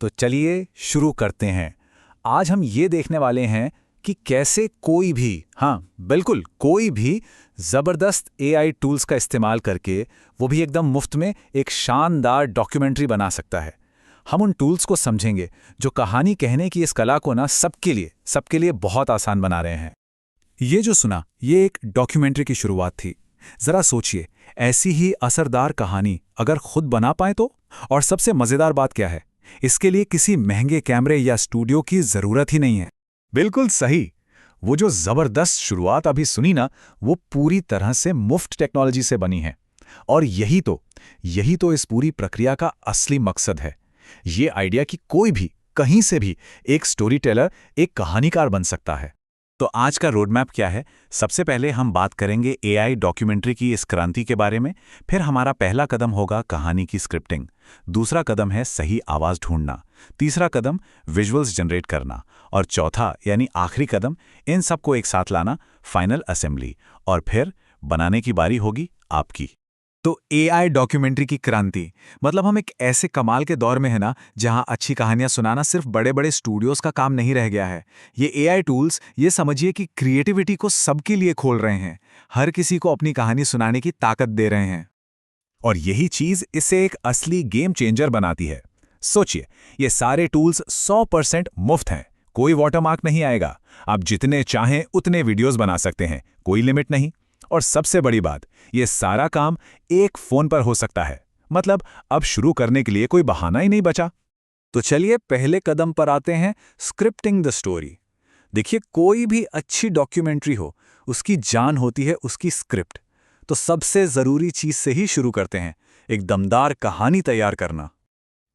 तो चलिए शुरू करते हैं। आज हम ये देखने वाले हैं कि कैसे कोई भी, हाँ बिल्कुल कोई भी ज़बरदस्त एआई टूल्स का इस्तेमाल करके, वो भी एकदम मुफ्त में, एक शानदार डॉक्यूमेंट्री बना सकता है। हम उन टूल्स को समझेंगे जो कहानी कहने की इस कला को ना सबके लिए बहुत आसान बना रहे हैं। ये जो सुना, ये एक डॉक्यूमेंट्री की शुरुआत थी। जरा सोचिए, ऐसी ही असरदार कहानी अगर खुद बना पाए तो। और सबसे मजेदार बात क्या है, इसके लिए किसी महंगे कैमरे या स्टूडियो की जरूरत ही नहीं है। बिल्कुल सही। वो जो जबरदस्त शुरुआत अभी सुनी ना, वो पूरी तरह से मुफ्त टेक्नोलॉजी से बनी है। और यही तो इस पूरी प्रक्रिया का असली मकसद है। ये आइडिया कि कोई भी कहीं से भी एक स्टोरी टेलर, एक कहानीकार बन सकता है। तो आज का रोड मैप क्या है? सबसे पहले हम बात करेंगे एआई डॉक्यूमेंट्री की इस क्रांति के बारे में। फिर हमारा पहला कदम होगा कहानी की स्क्रिप्टिंग। दूसरा कदम है सही आवाज ढूंढना। तीसरा कदम विजुअल्स जनरेट करना। और चौथा यानी आखिरी कदम, इन सबको एक साथ लाना, फाइनल असेंबली। और फिर बनाने की बारी होगी आपकी। तो एआई डॉक्यूमेंट्री की क्रांति मतलब हम एक ऐसे कमाल के दौर में है ना, जहां अच्छी कहानियां सुनाना सिर्फ बड़े बड़े स्टूडियोज का काम नहीं रह गया है। ये एआई टूल्स, ये समझिए कि क्रिएटिविटी को सबके लिए खोल रहे हैं। हर किसी को अपनी कहानी सुनाने की ताकत दे रहे हैं। और यही चीज इसे एक असली गेम चेंजर बनाती है। सोचिए, ये सारे टूल्स 100% मुफ्त हैं। कोई वाटरमार्क नहीं आएगा। आप जितने चाहें उतने वीडियोस बना सकते हैं, कोई लिमिट नहीं। और सबसे बड़ी बात, ये सारा काम एक फोन पर हो सकता है। मतलब अब शुरू करने के लिए कोई बहाना ही नहीं बचा। तो चलिए पहले कदम पर आते हैं, स्क्रिप्टिंग द स्टोरी। देखिए, कोई भी अच्छी डॉक्यूमेंट्री हो, उसकी जान होती है उसकी स्क्रिप्ट। तो सबसे जरूरी चीज से ही शुरू करते हैं, एक दमदार कहानी तैयार करना।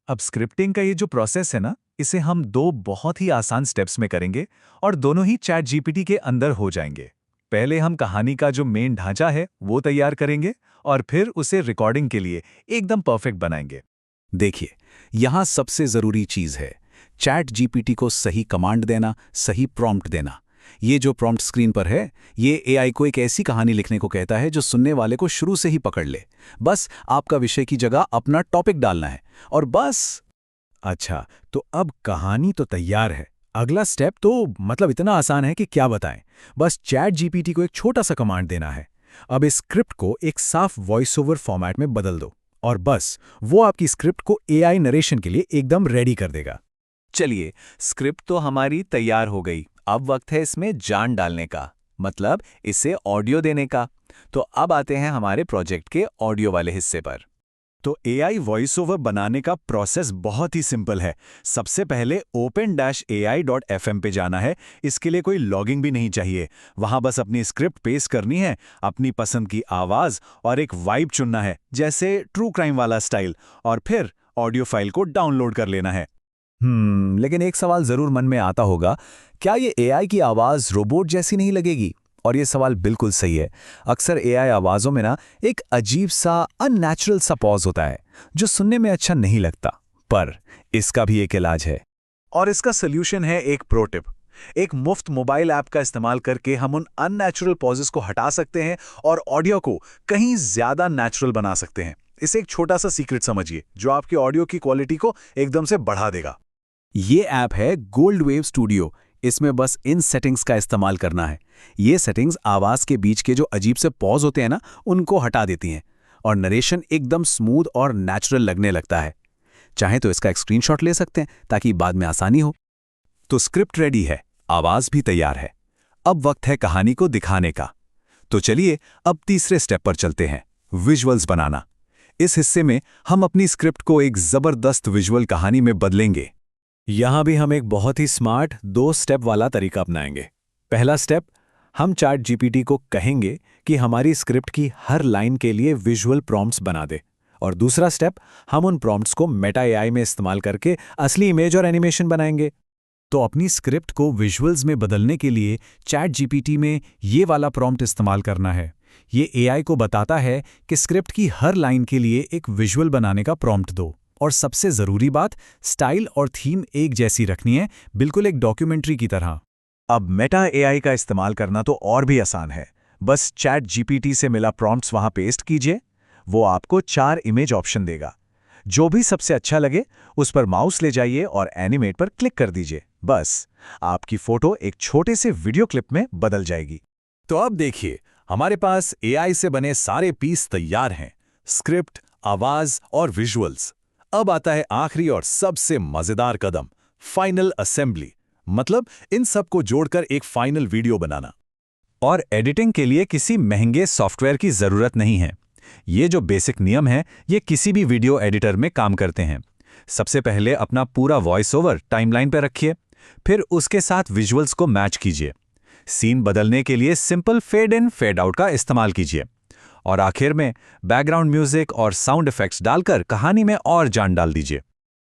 अब स्क्रिप्टिंग का ये जो प्रोसेस है ना, इसे हम दो बहुत ही आसान स्टेप्स में करेंगे और दोनों ही चैट जीपीटी के अंदर हो जाएंगे। पहले हम कहानी का जो मेन ढांचा है वो तैयार करेंगे और फिर उसे रिकॉर्डिंग के लिए एकदम परफेक्ट बनाएंगे। देखिए, यहां सबसे जरूरी चीज है चैट जीपीटी को सही कमांड देना, सही प्रॉम्प्ट देना। ये जो प्रॉम्प्ट स्क्रीन पर है, ये एआई को एक ऐसी कहानी लिखने को कहता है जो सुनने वाले को शुरू से ही पकड़ ले। बस आपका विषय की जगह अपना टॉपिक डालना है और बस। अच्छा, तो अब कहानी तो तैयार है। अगला स्टेप तो मतलब इतना आसान है कि क्या बताएं। बस चैट जीपीटी को एक छोटा सा कमांड देना है। अब इस स्क्रिप्ट को एक साफ वॉइस ओवर फॉर्मेट में बदल दो और बस वो आपकी स्क्रिप्ट को एआई नरेशन के लिए एकदम रेडी कर देगा। चलिए, स्क्रिप्ट तो हमारी तैयार हो गई। अब वक्त है इसमें जान डालने का, मतलब इसे ऑडियो देने का। तो अब आते हैं हमारे प्रोजेक्ट के ऑडियो वाले हिस्से पर। तो एआई वॉइस ओवर बनाने का प्रोसेस बहुत ही सिंपल है। सबसे पहले open-ai.fm पे जाना है। इसके लिए कोई लॉगिंग भी नहीं चाहिए। वहां बस अपनी स्क्रिप्ट पेस्ट करनी है, अपनी पसंद की आवाज और एक वाइब चुनना है, जैसे ट्रू क्राइम वाला स्टाइल, और फिर ऑडियो फाइल को डाउनलोड कर लेना है। लेकिन एक सवाल जरूर मन में आता होगा, क्या ये एआई की आवाज रोबोट जैसी नहीं लगेगी? और ये सवाल बिल्कुल सही है। अक्सर एआई आवाज़ों में ना एक अजीब सा अननेचुरल सा पॉज होता है जो सुनने में अच्छा नहीं लगता। पर इसका भी एक इलाज है। और इसका सोल्यूशन है एक प्रो टिप। एक मुफ्त मोबाइल ऐप का इस्तेमाल करके हम उन अननेचुरल पॉजेस को हटा सकते हैं और ऑडियो को कहीं ज्यादा नेचुरल बना सकते हैं। इसे एक छोटा सा सीक्रेट समझिए जो आपकी ऑडियो की क्वालिटी को एकदम से बढ़ा देगा। ये ऐप है गोल्ड वेव स्टूडियो। इसमें बस इन सेटिंग्स का इस्तेमाल करना है। ये सेटिंग्स आवाज के बीच के जो अजीब से पॉज होते हैं ना, उनको हटा देती हैं और नरेशन एकदम स्मूथ और नेचुरल लगने लगता है। चाहे तो इसका एक स्क्रीनशॉट ले सकते हैं ताकि बाद में आसानी हो। तो स्क्रिप्ट रेडी है, आवाज भी तैयार है। अब वक्त है कहानी को दिखाने का। तो चलिए अब तीसरे स्टेप पर चलते हैं, विजुअल्स बनाना। इस हिस्से में हम अपनी स्क्रिप्ट को एक जबरदस्त विजुअल कहानी में बदलेंगे। यहां भी हम एक बहुत ही स्मार्ट 2 स्टेप वाला तरीका अपनाएंगे। पहला स्टेप, हम चैट जीपीटी को कहेंगे कि हमारी स्क्रिप्ट की हर लाइन के लिए विजुअल प्रॉम्प्ट्स बना दे। और दूसरा स्टेप, हम उन प्रॉम्प्ट्स को मेटा एआई में इस्तेमाल करके असली इमेज और एनिमेशन बनाएंगे। तो अपनी स्क्रिप्ट को विजुअल्स में बदलने के लिए चैट जीपीटी में ये वाला प्रॉम्प्ट इस्तेमाल करना है। ये एआई को बताता है कि स्क्रिप्ट की हर लाइन के लिए एक विजुअल बनाने का प्रॉम्प्ट दो। और सबसे जरूरी बात, स्टाइल और थीम एक जैसी रखनी है, बिल्कुल एक डॉक्यूमेंट्री की तरह। अब मेटा एआई का इस्तेमाल करना तो और भी आसान है। बस चैट जीपीटी से मिला प्रॉम्प्ट्स वहां पेस्ट कीजिए। वो आपको 4 इमेज ऑप्शन देगा। जो भी सबसे अच्छा लगे उस पर माउस ले जाइए और एनिमेट पर क्लिक कर दीजिए। बस आपकी फोटो एक छोटे से वीडियो क्लिप में बदल जाएगी। तो अब देखिए, हमारे पास एआई से बने सारे पीस तैयार हैं, स्क्रिप्ट, आवाज और विजुअल्स। अब आता है आखिरी और सबसे मजेदार कदम, फाइनल असेंबली, मतलब इन सबको जोड़कर एक फाइनल वीडियो बनाना। और एडिटिंग के लिए किसी महंगे सॉफ्टवेयर की ज़रूरत नहीं है। ये जो बेसिक नियम है, ये किसी भी वीडियो एडिटर में काम करते हैं। सबसे पहले अपना पूरा वॉइस ओवर टाइमलाइन पर रखिए, फिर उसके साथ विजुअल्स को मैच कीजिए। सीन बदलने के लिए simple fade in fade out का इस्तेमाल कीजिए। और आखिर में बैकग्राउंड म्यूजिक और साउंड इफेक्ट्स डालकर कहानी में और जान डाल दीजिए।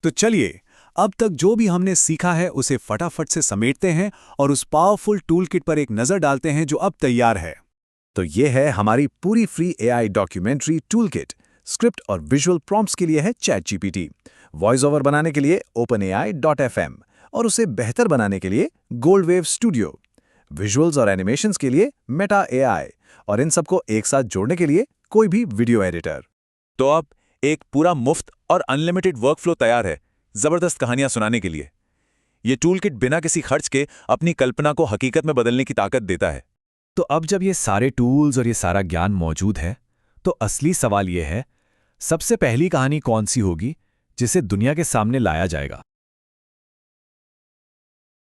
तो चलिए, अब तक जो भी हमने सीखा है उसे फटाफट से समेटते हैं और उस पावरफुल टूलकिट पर एक नज़र डालते हैं जो अब तैयार है। तो ये है हमारी पूरी free AI documentary toolkit. Script और विजुअल प्रॉम्प्ट्स के लिए है ChatGPT, वॉइस ओवर बनाने के लिए OpenAI.fm और उसे बेहतर बनाने के लिए Goldwave Studio, विजुअल्स और एनिमेशंस के लिए Meta AI और इन सबको एक साथ जोड़ने के लिए कोई भी वीडियो एडिटर। तो अब एक पूरा मुफ्त और अनलिमिटेड वर्कफ्लो तैयार है जबरदस्त कहानियां सुनाने के लिए। ये टूलकिट बिना किसी खर्च के अपनी कल्पना को हकीकत में बदलने की ताकत देता है। तो अब जब ये सारे टूल्स और ये सारा ज्ञान मौजूद है, तो असली सवाल ये है, सबसे पहली कहानी कौन सी होगी जिसे दुनिया के सामने लाया जाएगा?